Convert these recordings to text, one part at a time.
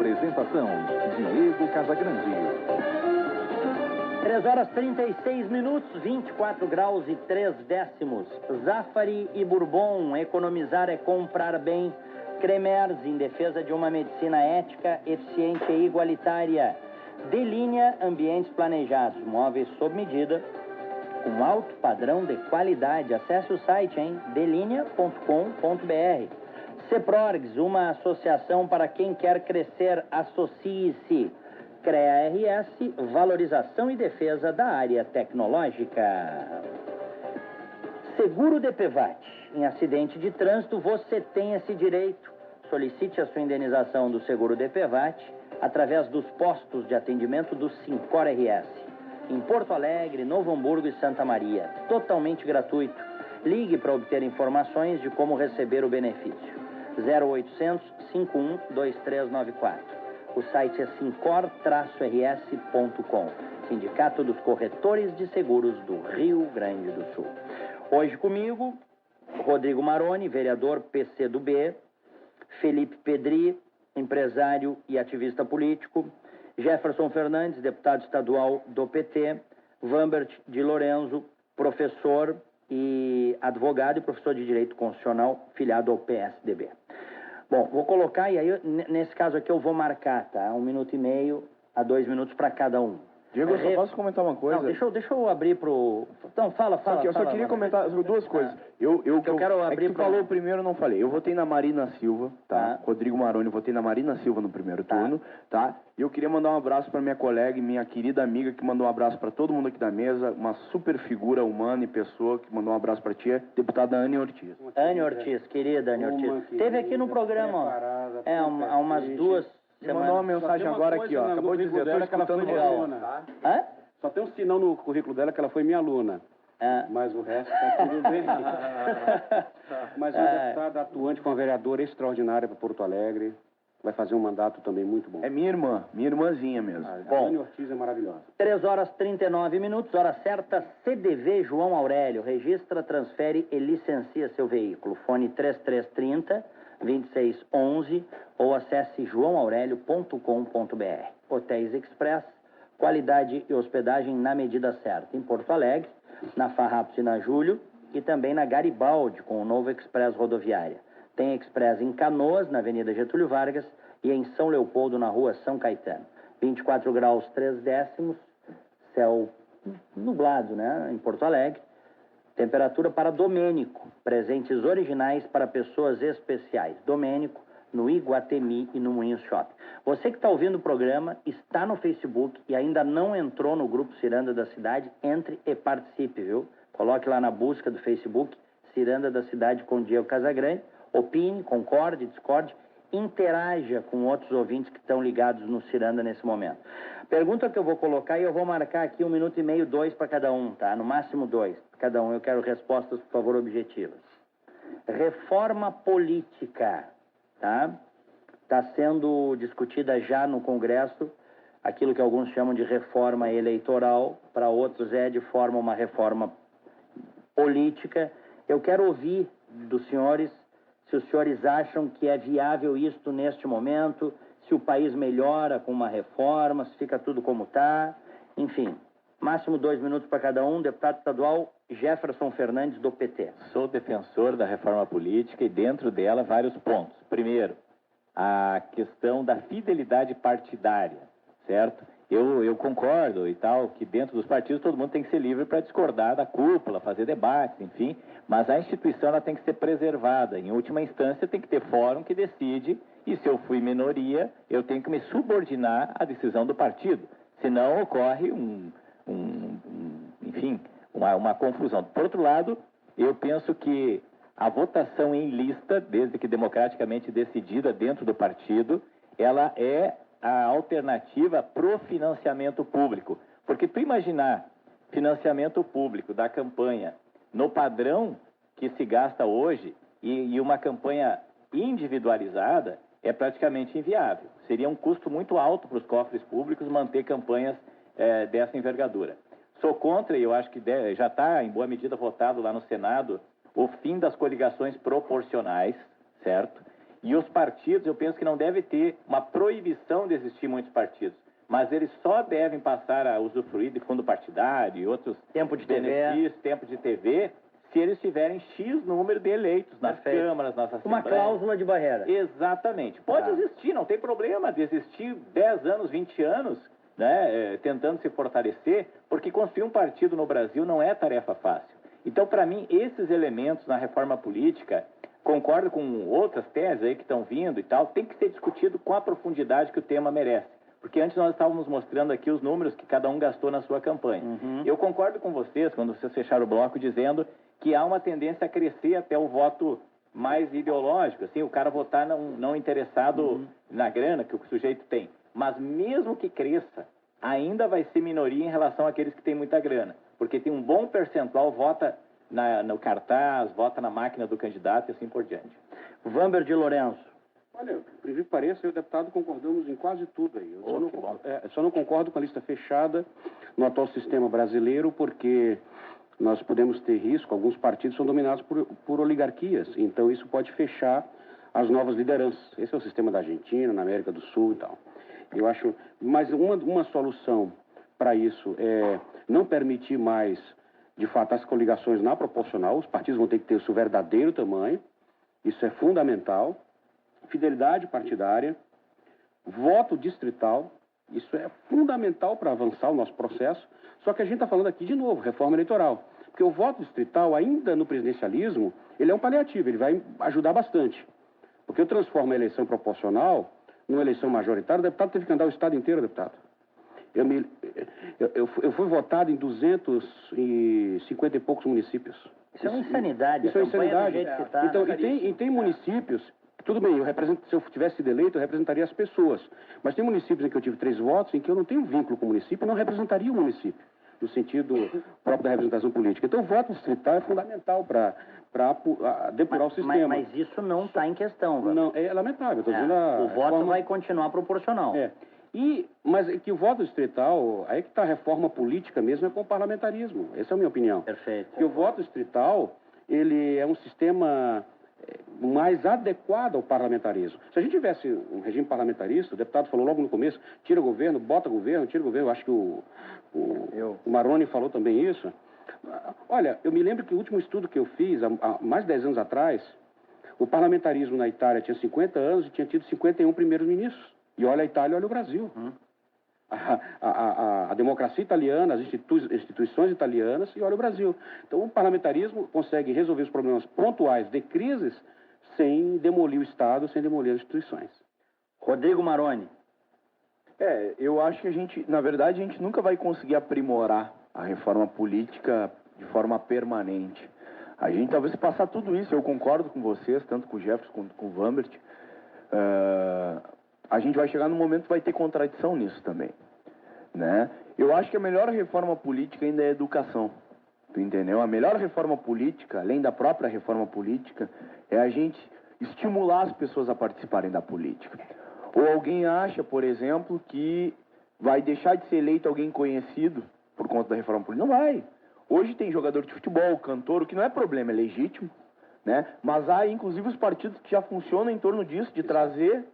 Apresentação, Diego Casagrande. 3 horas 36 minutos, 24 graus e 3 décimos. Zafari e Bourbon, economizar é comprar bem. Cremers, em defesa de uma medicina ética, eficiente e igualitária. Delinea, ambientes planejados, móveis sob medida, com alto padrão de qualidade. Acesse o site, delinea.com.br. Ceprorgs, uma associação para quem quer crescer, associe-se. CREA-RS, valorização e defesa da área tecnológica. Seguro DPVAT. Em acidente de trânsito, você tem esse direito. Solicite a sua indenização do seguro DPVAT através dos postos de atendimento do Sincor RS. Em Porto Alegre, Novo Hamburgo e Santa Maria. Totalmente gratuito. Ligue para obter informações de como receber o benefício. 0800 51 2394. O site é sincor-rs.com. Sindicato dos Corretores de Seguros do Rio Grande do Sul. Hoje comigo, Rodrigo Maroni, vereador PCdoB, Felipe Pedri, empresário e ativista político, Jefferson Fernandes, deputado estadual do PT, Vambert de Lorenzo, professor e advogado e professor de Direito Constitucional, filiado ao PSDB. Bom, vou colocar, e aí, nesse caso aqui, eu vou marcar, tá? 1 minuto e meio a 2 minutos para cada um. Diego, eu só posso comentar uma coisa? Não, deixa eu abrir pro... Então, fala. Eu só queria comentar duas coisas. Eu quero abrir tu falou primeiro, eu não falei. Eu votei na Marina Silva, tá? Rodrigo Maroni, votei na Marina Silva no primeiro turno, tá? E eu queria mandar um abraço para minha colega e minha querida amiga, que mandou um abraço para todo mundo aqui da mesa, uma super figura humana e pessoa, que mandou um abraço para ti, deputada Anne Ortiz. Anne Ortiz, querida Anne Ortiz. Teve aqui no programa, ó. Há umas 2 me mandou uma mensagem agora aqui, ó. Acabou de dizer, eu tô escutando legal. Hã? Só tem um sinal no currículo dela que ela foi minha aluna. Mas o resto tá tudo bem. Mas uma deputada atuante com uma vereadora extraordinária para Porto Alegre. Vai fazer um mandato também muito bom. É minha irmãzinha mesmo. A Anne Ortiz é maravilhosa. 3 horas 39 minutos, hora certa, CDV João Aurélio. Registra, transfere e licencia seu veículo. Fone 3330-2611 ou acesse joãoaurélio.com.br. Hotéis Express. Qualidade e hospedagem na medida certa. Em Porto Alegre, na Farrapos e na Júlio, e também na Garibaldi, com o novo Express rodoviária. Tem Express em Canoas, na Avenida Getúlio Vargas, e em São Leopoldo, na Rua São Caetano. 24 graus 3 décimos, céu nublado, né? Em Porto Alegre. Temperatura para Domênico, presentes originais para pessoas especiais. Domênico, no Iguatemi e no Moinhos Shopping. Você que está ouvindo o programa, está no Facebook e ainda não entrou no Grupo Ciranda da Cidade, entre e participe, viu? Coloque lá na busca do Facebook, Ciranda da Cidade com Diego Casagrande, opine, concorde, discorde, interaja com outros ouvintes que estão ligados no Ciranda nesse momento. Pergunta que eu vou colocar e eu vou marcar aqui 1 minuto e meio, 2 para cada um, tá? No máximo 2 para cada um. Eu quero respostas, por favor, objetivas. Reforma política. Está sendo discutida já no Congresso aquilo que alguns chamam de reforma eleitoral, para outros é de forma uma reforma política. Eu quero ouvir dos senhores se os senhores acham que é viável isto neste momento, se o país melhora com uma reforma, se fica tudo como está, enfim. Máximo 2 minutos para cada um. Deputado estadual Jefferson Fernandes, do PT. Sou defensor da reforma política e dentro dela vários pontos. Primeiro, a questão da fidelidade partidária, certo? Eu concordo e tal, que dentro dos partidos todo mundo tem que ser livre para discordar da cúpula, fazer debates, enfim, mas a instituição ela tem que ser preservada. Em última instância, tem que ter fórum que decide, e se eu fui minoria, eu tenho que me subordinar à decisão do partido. Senão ocorre uma confusão. Por outro lado, eu penso que a votação em lista, desde que democraticamente decidida dentro do partido, ela é a alternativa pro financiamento público. Porque tu imaginar financiamento público da campanha no padrão que se gasta hoje e uma campanha individualizada é praticamente inviável. Seria um custo muito alto para os cofres públicos manter campanhas dessa envergadura. Sou contra, e eu acho que já está em boa medida votado lá no Senado, o fim das coligações proporcionais, certo? E os partidos, eu penso que não deve ter uma proibição de existir muitos partidos, mas eles só devem passar a usufruir de fundo partidário e outros Tempo de benefícios, tempo de TV, se eles tiverem X número de eleitos nas câmaras, nas assembleias. Uma cláusula de barreira. Exatamente. Pode existir, não tem problema de existir 10 anos, 20 anos, né, tentando se fortalecer, porque construir um partido no Brasil não é tarefa fácil. Então, para mim, esses elementos na reforma política, concordo com outras teses aí que estão vindo e tal, tem que ser discutido com a profundidade que o tema merece. Porque antes nós estávamos mostrando aqui os números que cada um gastou na sua campanha. Eu concordo com vocês, quando vocês fecharam o bloco, dizendo que há uma tendência a crescer até o voto mais ideológico, assim, o cara votar não interessado na grana que o sujeito tem. Mas mesmo que cresça, ainda vai ser minoria em relação àqueles que têm muita grana. Porque tem um bom percentual, vota no cartaz, vota na máquina do candidato e assim por diante. Vamber de Lourenço. Olha, por incrível que pareça, eu e o deputado concordamos em quase tudo aí. Eu só não concordo com a lista fechada no atual sistema brasileiro, porque nós podemos ter risco, alguns partidos são dominados por oligarquias, então isso pode fechar as novas lideranças. Esse é o sistema da Argentina, na América do Sul e tal. Eu acho, mas uma solução para isso é não permitir mais, de fato, as coligações na proporcional. Os partidos vão ter que ter o seu verdadeiro tamanho, isso é fundamental. Fidelidade partidária, voto distrital, isso é fundamental para avançar o nosso processo. Só que a gente está falando aqui de novo, reforma eleitoral. Porque o voto distrital, ainda no presidencialismo, ele é um paliativo, ele vai ajudar bastante. Porque eu transformo a eleição proporcional numa eleição majoritária, o deputado teve que andar o estado inteiro, deputado. Eu fui votado em 250 e poucos municípios. Isso é uma insanidade. Isso é insanidade. Do jeito que tá, então, e tem municípios, tudo bem, se eu tivesse sido eleito, eu representaria as pessoas. Mas tem municípios em que eu tive 3 votos, em que eu não tenho vínculo com o município, não representaria o município, no sentido próprio da representação política. Então, o voto distrital é fundamental para depurar o sistema. Mas isso não está em questão, velho. Não, é lamentável. O voto vai continuar proporcional. Mas que o voto distrital, aí que está a reforma política mesmo, é com o parlamentarismo. Essa é a minha opinião. Perfeito. Porque o voto distrital, ele é um sistema mais adequado ao parlamentarismo. Se a gente tivesse um regime parlamentarista, o deputado falou logo no começo, tira o governo, bota governo, tira o governo. Eu acho que o Maroni falou também isso. Olha, eu me lembro que o último estudo que eu fiz, há mais de 10 anos atrás, o parlamentarismo na Itália tinha 50 anos e tinha tido 51 primeiros ministros. E olha a Itália, olha o Brasil. A democracia italiana, as instituições italianas, e olha o Brasil. Então, o parlamentarismo consegue resolver os problemas pontuais de crises sem demolir o Estado, sem demolir as instituições. Rodrigo Maroni. Eu acho que na verdade, a gente nunca vai conseguir aprimorar a reforma política de forma permanente. A gente talvez passar tudo isso, eu concordo com vocês, tanto com o Jefferson quanto com o Vambert, a gente vai chegar num momento que vai ter contradição nisso também, né? Eu acho que a melhor reforma política ainda é a educação, tu entendeu? A melhor reforma política, além da própria reforma política, é a gente estimular as pessoas a participarem da política. Ou alguém acha, por exemplo, que vai deixar de ser eleito alguém conhecido por conta da reforma política? Não vai. Hoje tem jogador de futebol, cantor, o que não é problema, é legítimo, né? Mas há, inclusive, os partidos que já funcionam em torno disso, de trazer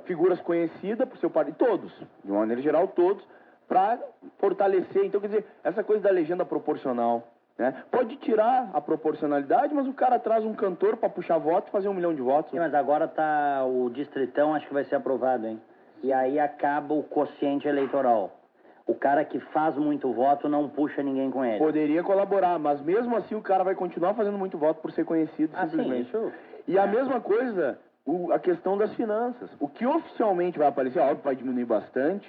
figuras conhecidas por seu partido, todos, de uma maneira geral, todos, para fortalecer. Então, quer dizer, essa coisa da legenda proporcional, né? Pode tirar a proporcionalidade, mas o cara traz um cantor para puxar votos e fazer 1 milhão de votos. Sim, mas agora tá o distritão, acho que vai ser aprovado, hein? E aí acaba o quociente eleitoral. O cara que faz muito voto não puxa ninguém com ele. Poderia colaborar, mas mesmo assim o cara vai continuar fazendo muito voto por ser conhecido, simplesmente. Sim, isso... E a mesma coisa, a questão das finanças. O que oficialmente vai aparecer, óbvio, vai diminuir bastante,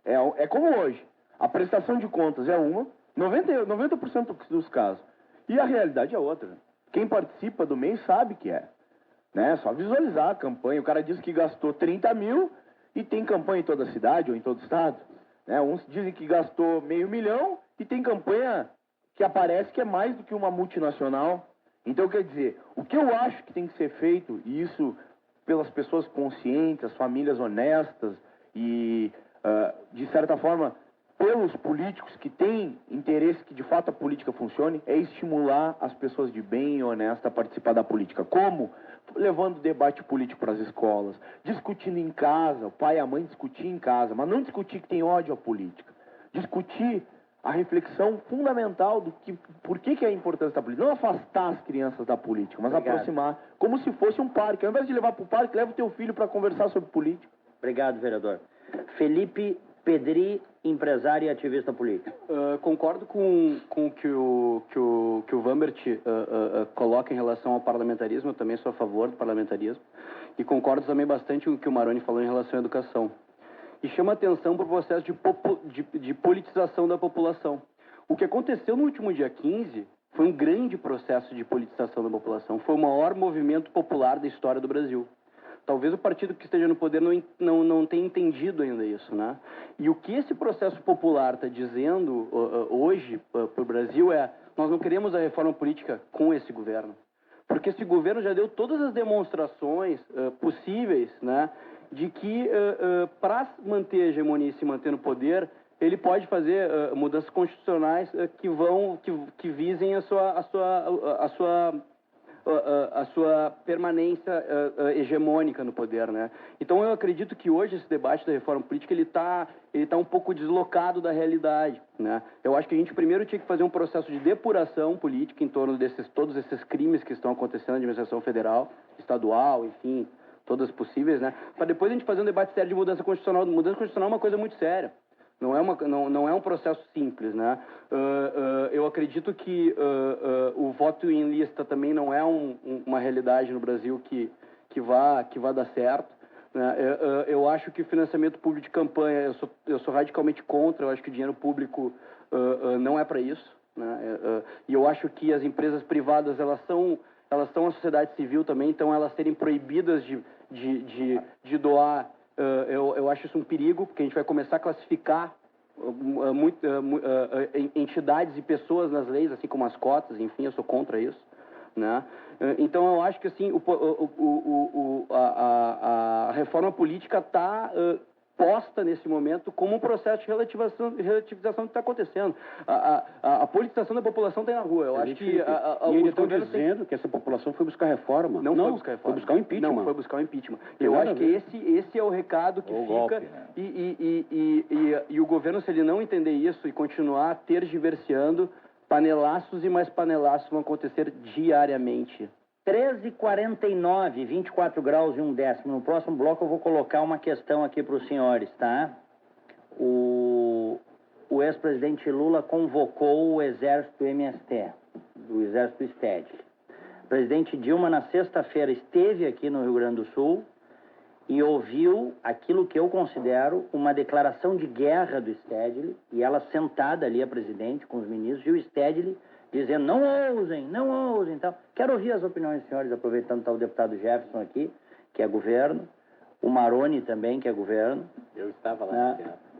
é como hoje. A prestação de contas é uma, 90% dos casos. E a realidade é outra. Quem participa do mês sabe que é. Né? Só visualizar a campanha. O cara diz que gastou 30 mil e tem campanha em toda a cidade ou em todo o estado. Né? Uns dizem que gastou $500 mil e tem campanha que aparece que é mais do que uma multinacional. Então, quer dizer, o que eu acho que tem que ser feito, e isso pelas pessoas conscientes, as famílias honestas e, de certa forma, pelos políticos que têm interesse que de fato a política funcione, é estimular as pessoas de bem e honesta a participar da política. Como? Levando debate político para as escolas, discutindo em casa, o pai e a mãe discutir em casa, mas não discutir que tem ódio à política. Discutir a reflexão fundamental do que, por que é a importância da política. Não afastar as crianças da política, mas aproximar, como se fosse um parque. Ao invés de levar para o parque, leva o teu filho para conversar sobre política. Obrigado, vereador. Felipe Pedri, empresário e ativista político. Concordo com o que o Vambert coloca em relação ao parlamentarismo. Eu também sou a favor do parlamentarismo. E concordo também bastante com o que o Maroni falou em relação à educação. E chama atenção para o processo de politização da população. O que aconteceu no último dia 15 foi um grande processo de politização da população. Foi o maior movimento popular da história do Brasil. Talvez o partido que esteja no poder não tenha entendido ainda isso, né? E o que esse processo popular está dizendo hoje para o Brasil é: nós não queremos a reforma política com esse governo. Porque esse governo já deu todas as demonstrações possíveis, né, de que para manter a hegemonia e se manter no poder, ele pode fazer mudanças constitucionais que visem a sua permanência hegemônica no poder, né? Então eu acredito que hoje esse debate da reforma política ele tá um pouco deslocado da realidade, né? Eu acho que a gente primeiro tinha que fazer um processo de depuração política em torno todos esses crimes que estão acontecendo na administração federal, estadual, enfim, todas possíveis, né? Para depois a gente fazer um debate sério de mudança constitucional. Mudança constitucional é uma coisa muito séria. Não é um processo simples, né? Eu acredito que o voto em lista também não é uma realidade no Brasil que vá dar certo, né? Eu acho que o financiamento público de campanha, eu sou radicalmente contra. Eu acho que o dinheiro público não é para isso, né? E eu acho que as empresas privadas, elas são a sociedade civil também, então elas serem proibidas de doar. Eu acho isso um perigo, porque a gente vai começar a classificar entidades e pessoas nas leis, assim como as cotas, enfim, eu sou contra isso, né? Então eu acho que assim a reforma política está posta nesse momento como um processo de relativização que está acontecendo. A politização da população está na rua. Eu acho que e eles estão dizendo que essa população foi buscar reforma. Não foi buscar reforma. Foi buscar o impeachment. Não foi buscar o impeachment. Eu acho que esse é o recado que fica. Golpe, né? E o governo, se ele não entender isso e continuar tergiversando, panelaços e mais panelaços vão acontecer diariamente. 13h49, 24 graus e 1/10. No próximo bloco eu vou colocar uma questão aqui para os senhores, tá? O ex-presidente Lula convocou o exército MST, do exército STED. O presidente Dilma, na sexta-feira, esteve aqui no Rio Grande do Sul e ouviu aquilo que eu considero uma declaração de guerra do Stedley, e ela sentada ali, a presidente, com os ministros, e o Stedley dizendo: não ousem, então. Quero ouvir as opiniões dos senhores, aproveitando que está o deputado Jefferson aqui, que é governo, o Maroni também, que é governo. Eu estava lá.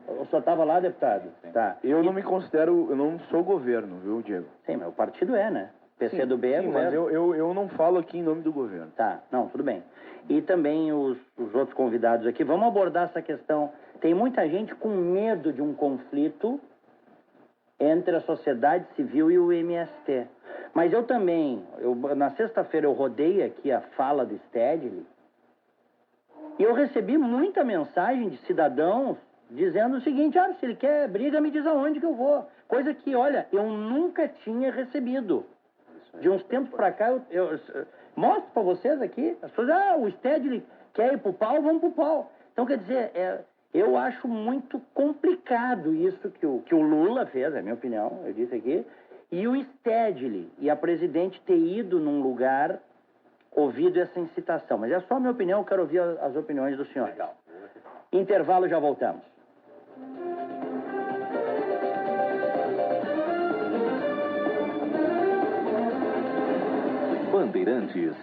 Eu só estava lá, deputado? Sim. Tá. Eu não me considero, eu não sou governo, viu, Diego? Sim, mas o partido é, né? PCdoB é sim, governo. mas eu não falo aqui em nome do governo. Tá, não, tudo bem. E também os outros convidados aqui. Vamos abordar essa questão. Tem muita gente com medo de um conflito entre a sociedade civil e o MST. Mas eu também, na sexta-feira eu rodei aqui a fala do Stedley e eu recebi muita mensagem de cidadãos dizendo o seguinte: se ele quer briga, me diz aonde que eu vou. Coisa que, olha, eu nunca tinha recebido. De uns tempos para cá, eu mostro para vocês aqui, as pessoas, o Stedley quer ir pro pau, vamos pro pau. Então, quer dizer, eu acho muito complicado isso que o Lula fez, é a minha opinião, eu disse aqui, e o Stedley e a presidente ter ido num lugar, ouvido essa incitação. Mas é só a minha opinião, eu quero ouvir as opiniões dos senhores. Legal. Intervalo, já voltamos. Bandeirantes.